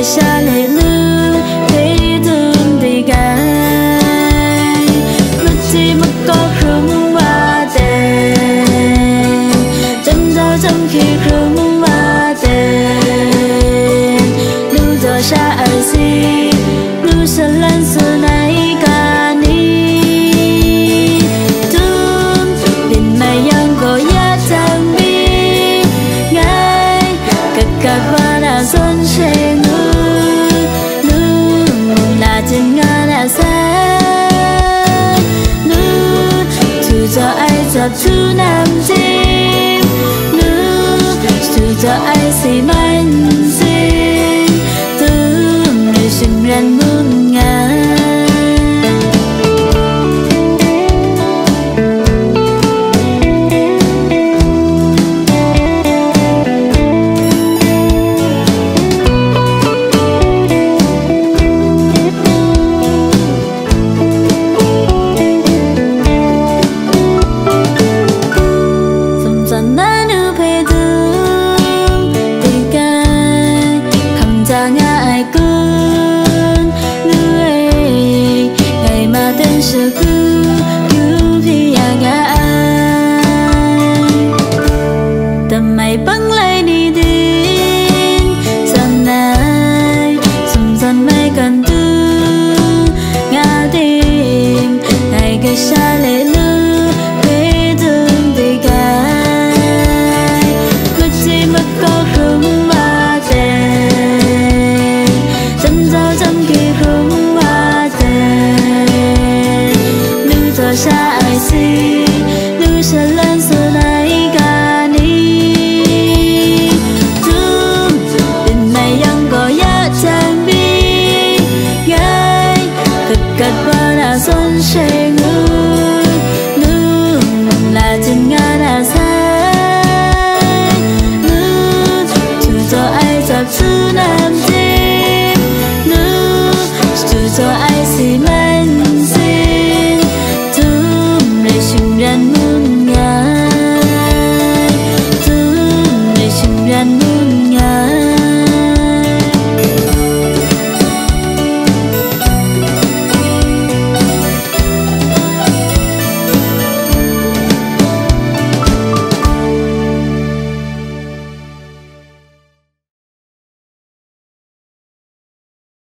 xa lệ lưu thế thương thì gai mất chi mất có khung hoa đèn chân giao trong khi khung hoa đèn lưu giờ xa ở gì lưu sẽ lên xưa này cả ni thương tình mày yang có giá chẳng biết ngay các hoa đã xuân sen trên ngã đã xa nước từ cho ai chập chú nam chim nước từ cho ai xì mạnh xin từ người sinh răn muôn ngàn sự cứu vì ngã tầm mày bắn lấy đi đến dần này dần dần mày cần tư ngã tim ngày gây xa lệ lưu quê thương thì gai cứ chỉ mất có khung hoa đèn chân giao trong khi khung hoa đèn xa ai xí lưu sẽ lên xưa này cả ni thương tình màyยังcó giá chẳng biết ngay cực cật và đã xuân sẽ ngư